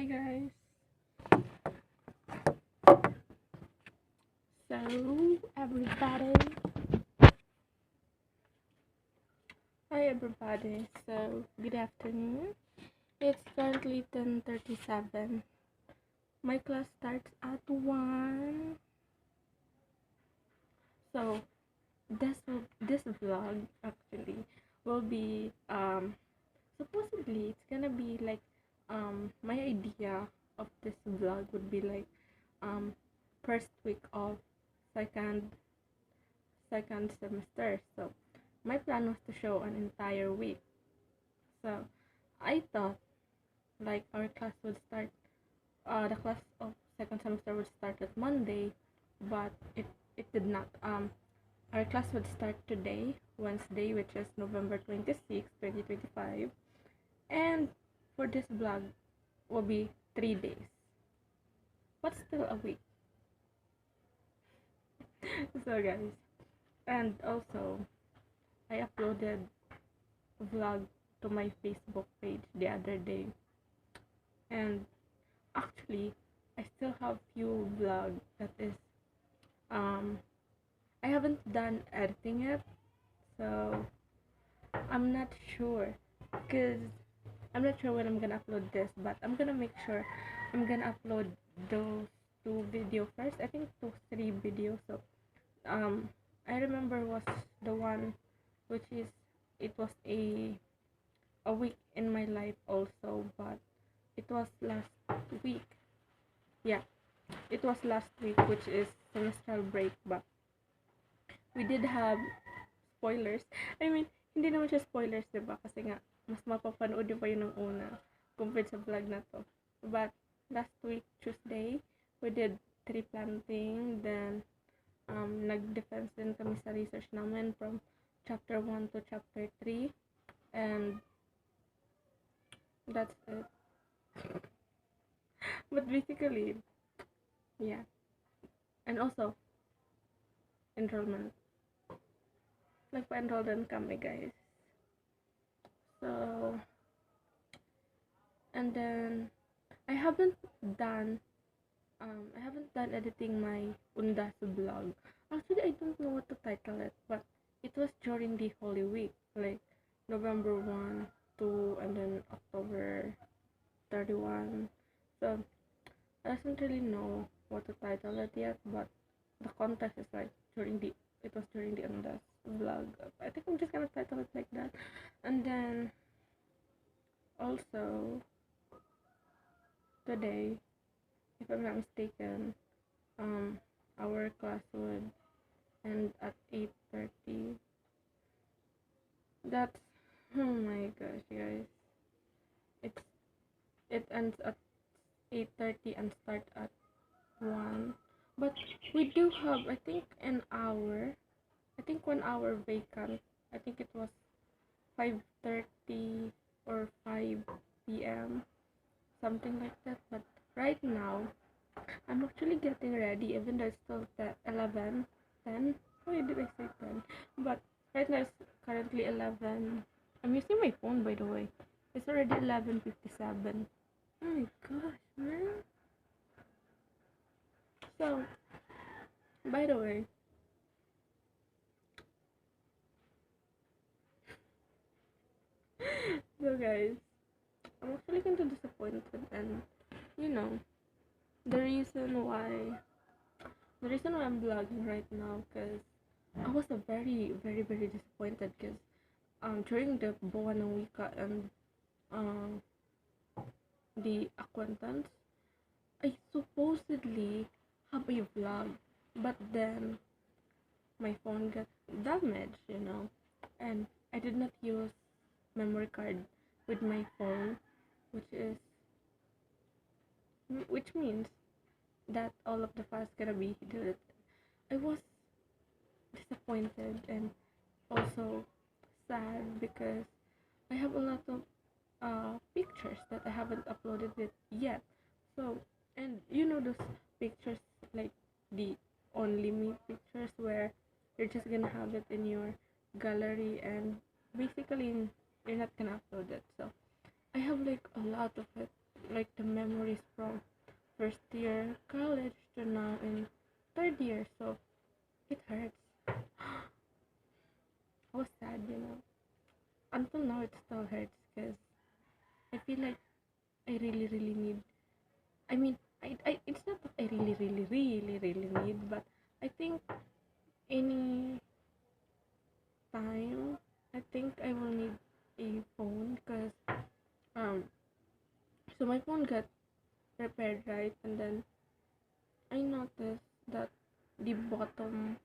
Guys. So everybody, hi everybody. So good afternoon. It's currently 10:37. My class starts at 1. So this vlog actually will be supposedly it's gonna be like my idea of this vlog would be like um first week of second second semester. So my plan was to show an entire week. So I thought like our class would start the class of second semester would start at Monday, but it did not. Our class would start today, Wednesday, which is November 26, 2025. And for this vlog will be 3 days. But still a week. So guys. And also I uploaded a vlog to my Facebook page the other day. And actually I still have few vlog that is um I haven't done editing yet, so I'm not sure because I'm not sure when I'm gonna upload this, but I'm gonna make sure I'm gonna upload those two video first. I think those three videos. So um I remember was the one which is it was a week in my life also, but it was last week. Yeah, it was last week, which is semestral break, but we did have spoilers. I mean, hindi naman siya spoilers, diba? Kasi nga, mas mapapanood nyo pa yun ng una compared sa vlog na to. But, last week, Tuesday, we did tree planting. Then, nag-defense din kami sa research namin from chapter 1 to chapter 3. And, that's it. But basically, yeah. And also, enrollment. Nagpa-enroll din kami, guys. So, and then I haven't done editing my Undas vlog. Actually, I don't know what to title it, but it was during the Holy Week, like November 1, 2, and then October 31. So I don't really know what to title it yet, but the context is like it was during the Undas vlog. I think I'm just gonna title it like that. And then also today, if I'm not mistaken, our class would end at 8:30. That's oh my gosh, guys. It's it ends at 8:30 and start at 1. But we do have I think an hour. I think 1 hour vacant. I think it was 5:30 or 5 p.m. something like that. But right now I'm actually getting ready, even though it's still 11, 10. Why did I say 10? But right now it's currently 11. I'm using my phone, by the way. It's already 11:57. Oh my gosh, man. So, by the way, so guys, I'm actually kind of disappointed, and you know, the reason why I'm vlogging right now, because I was a very, very, very disappointed because during the Buwan ng Wika and um the acquaintance, I supposedly have a vlog, but then my phone got damaged, and I did not use memory card with my phone, which is which means that all of the files gonna be deleted. I was disappointed and also sad because I have a lot of pictures that I haven't uploaded it yet. So, and those pictures like the only me pictures where you're just gonna have it in your gallery and basically you're not gonna upload it. So I have like a lot of it like the memories from first year college to now in third year. So it hurts. I was sad, you know. Until now, it still hurts because I feel like I really, really need. I mean, it's not that I really, really, really, really need, but I think any time, I think I will need a phone because um, so my phone got repaired, right, and then I noticed that the bottom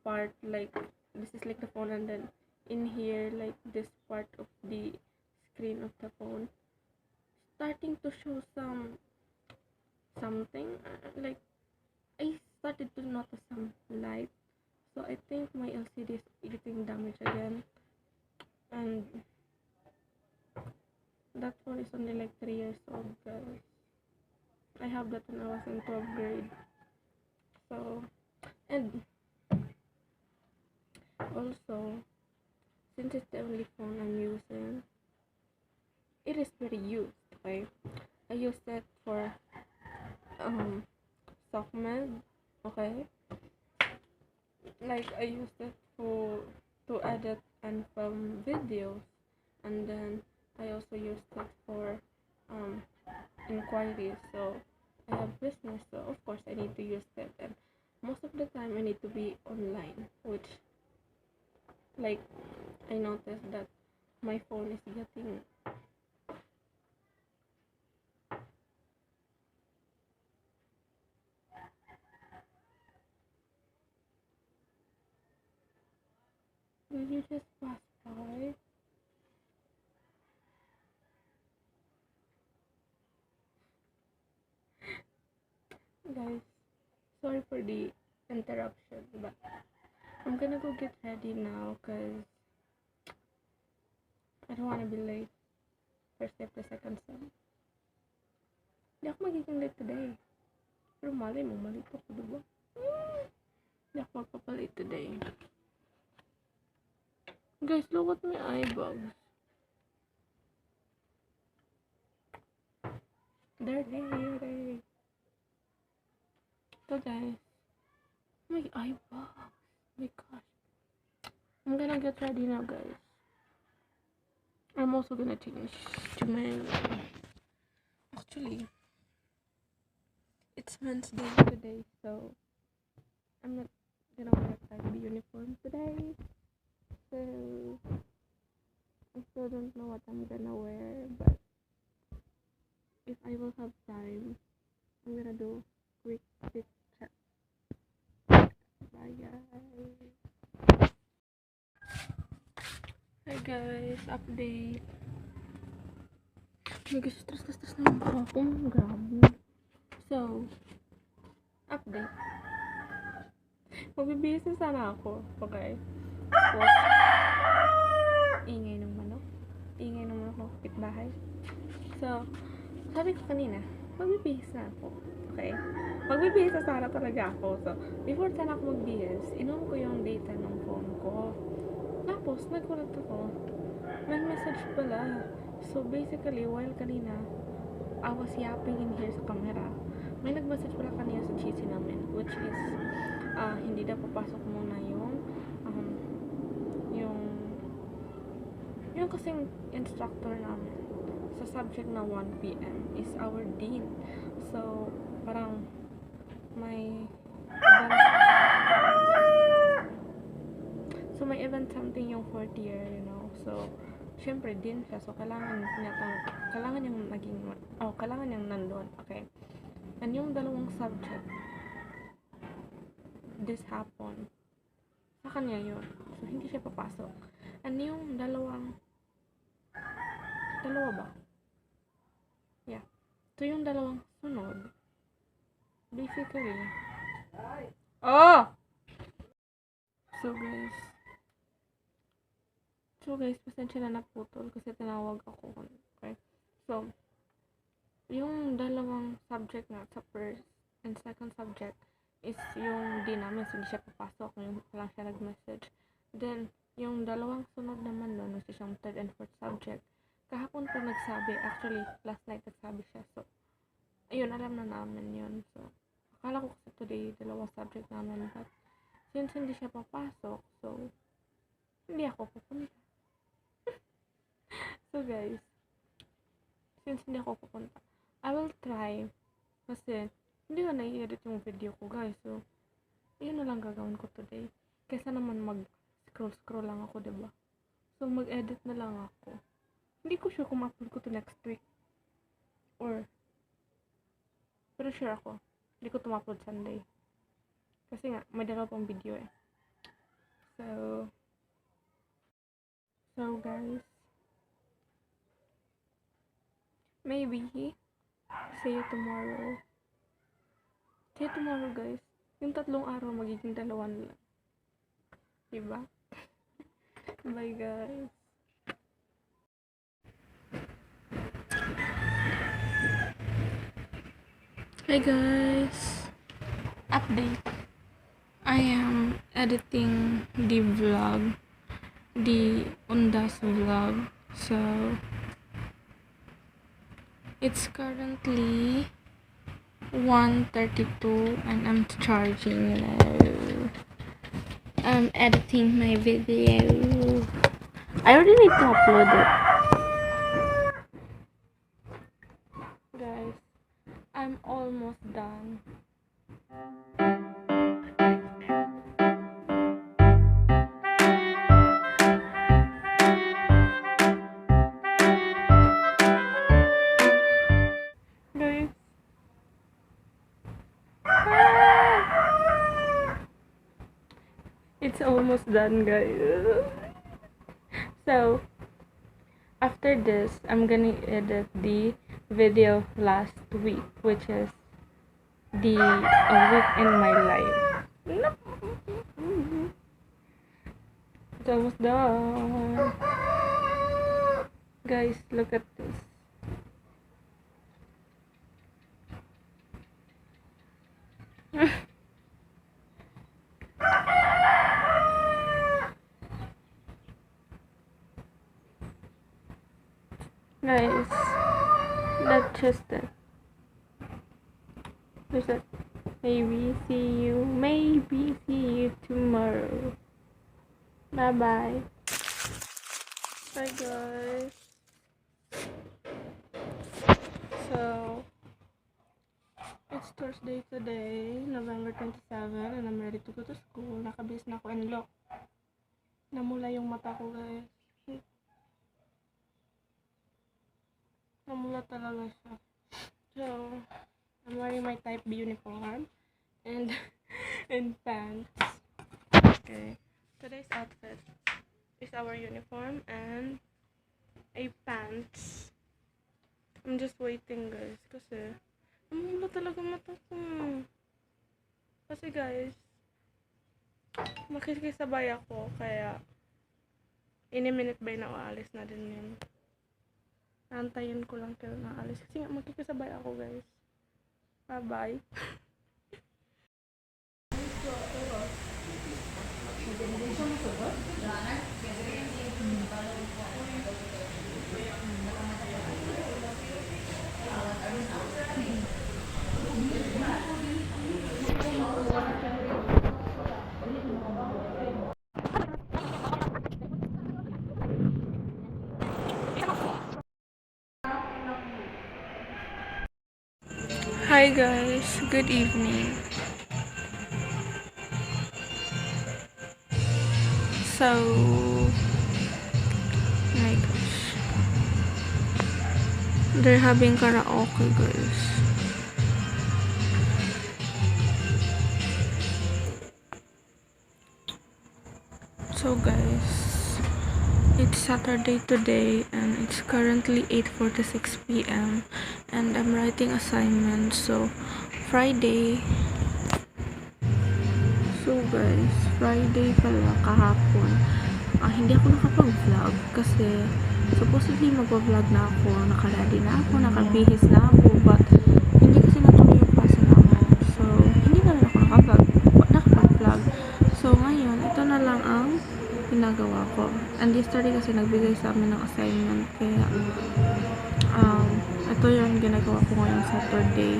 part, like this is like the phone, and then in here, like this part of the screen of the phone, starting to show something like I started to notice some light. So I think my LCD is getting damaged again, and that phone is only like 3 years old, guys. I have that when I was in 12th grade. So, and also, since it's the only phone I'm using, it is very used. Okay, I used it for um SOCMED. Okay, like I used it for to edit and film videos, and then I also used it for um inquiries. So I have business, so of course I need to use it, and most of the time I need to be online, which like I noticed that my phone is getting will you just pass by? Guys, sorry for the interruption, but I'm gonna go get ready now because I don't want to be late for step the second sem. Hindi ako magiging late today. Pero malay mo, malito ako, diba? Hindi ako magpapalate today. Guys, look at my eye bags. They're there. So guys, my eye bags. My gosh. I'm gonna get ready now, guys. I'm also gonna change to my... Actually, it's Men's Day today, so I'm not gonna wear type B uniform today. So I still don't know what I'm gonna wear, but if I will have time, I'm gonna do quick fit check. Bye guys. Hi guys, update. May gusto stress naman po ako. Grabe. So, update. Magbibihis na sana ako. Okay. Tapos, ingay ng manok. Ingay ng manok ng kapitbahay. So, sabi ko kanina, magbibihis na ako. Okay? Magbibihis na sana talaga ako. So, before sana ako magbihis, inom ko yung data ng phone ko. Tapos, nagulat ako. May message pala. So, basically, while kanina, I was yapping in here sa camera, may nag-message pala kanina sa GC namin, which is, hindi daw papasok muna yung kasing instructor namin sa subject na 1 p.m. is our dean. So, parang may event something yung 4th year, you know. So, syempre din siya. So, kailangan niyang nandun. Okay. And yung dalawang subject, this happened, sa kanya yun. So, hindi siya papasok. And yung dalawa ba? Yeah. So, yung dalawang sunod, basically, So guys, pasensya na naputol kasi tinawag ako. Okay? So, yung dalawang subject nga sa first and second subject is yung di namin, so hindi siya papasok. Yung lang siya nag-message. Then, yung dalawang sunod naman doon, which is yung third and fourth subject, kahapon pa nagsabi, actually, last night nagsabi siya. So, ayun, alam na namin yun. So, akala ko kasi today, dalawang subject namin. But, since hindi siya papasok, so, hindi ako pupunta. So, guys, since hindi ako pupunta, I will try. Kasi, hindi nga nai-edit yung video ko, guys. So, yun na lang gagawin ko today. Kaysa naman mag-scroll lang ako, diba? So, mag-edit na lang ako. Hindi ko sure kung ma-upload ko to next week. Pero sure ako. Hindi ko to ma-upload Sunday. Kasi nga, may dalawa pang video eh. So guys, maybe, see you tomorrow. See you tomorrow, guys. Yung 3 araw, magiging 2 na lang. Diba? Bye, guys. Hi, guys. Update. I am editing the vlog. The Undas vlog. So, it's currently 1:32 and I'm charging now. I'm editing my video. I already need to upload it. Guys, I'm almost done. Guys. It's almost done, guys. So, after this, I'm gonna edit the video last week, which is the a week in my life. It's almost done. Guys, look at this. Guys, that's just it. There's that. Maybe see you tomorrow. Bye bye. Bye, guys. So, it's Thursday today, November 27, and I'm ready to go to school. Nakabihis na ako and look, namula yung mata ko, guys. Namula talaga siya. So, I'm wearing my type B uniform and pants. Okay. Today's outfit is our uniform and a pants. I'm just waiting, guys, kasi namula talaga mata ko. Kasi, guys, makikisabay ako, kaya any minute by na aalis na din yun. Antayin ko lang kaya naalis. Kasi nga, magkikisabay ako, guys. Bye-bye. Hi, guys. Good evening. So, my gosh, they're having karaoke, guys. So, guys, it's Saturday today and it's currently 8:46 p.m. and I'm writing assignments. So, Friday. So, guys, Friday pala kahapon. Hindi ako nakapag-vlog kasi supposedly mag-vlog na ako, naka-ready na ako, nakabihis na ako, but hindi kasi natuloy yung klase namin. So, hindi na rin ako nakapag-vlog. So, ngayon, ito na lang ang ginagawa ko. And yesterday kasi nagbigay sa amin ng assignment, kaya ito yung ginagawa ko ngayong Saturday.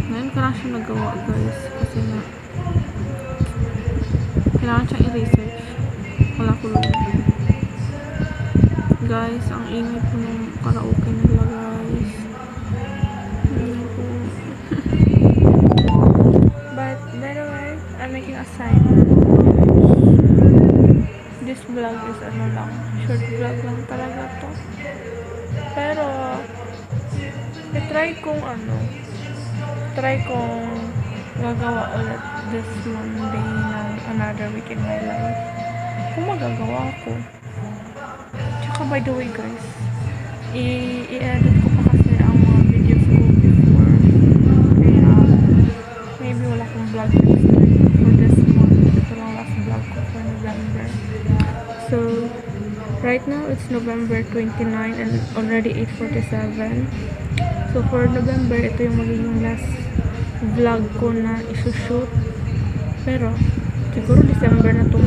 Ngayon ko lang siya nagawa, guys, kasi na kailangan siyang i-research. Wala ko lang. Guys, ang ingay po ng karaoke nila, guys. Ingay po. But by the way, I'm making a sign. This vlog is ano lang, short vlog lang talaga to. Pero try kong gagawa ulit this Monday ng Another Week in My Life. Kung magagawa ko. Tsaka by the way, guys, i-edit ko pa kasi ang mga videos ko before. Kaya maybe wala akong vlog next time for this month. Ito lang last vlog ko for November. So right now it's November 29 and already 8:47. So for November, ito yung magiging last vlog ko na isushoot. Pero siguro December na to,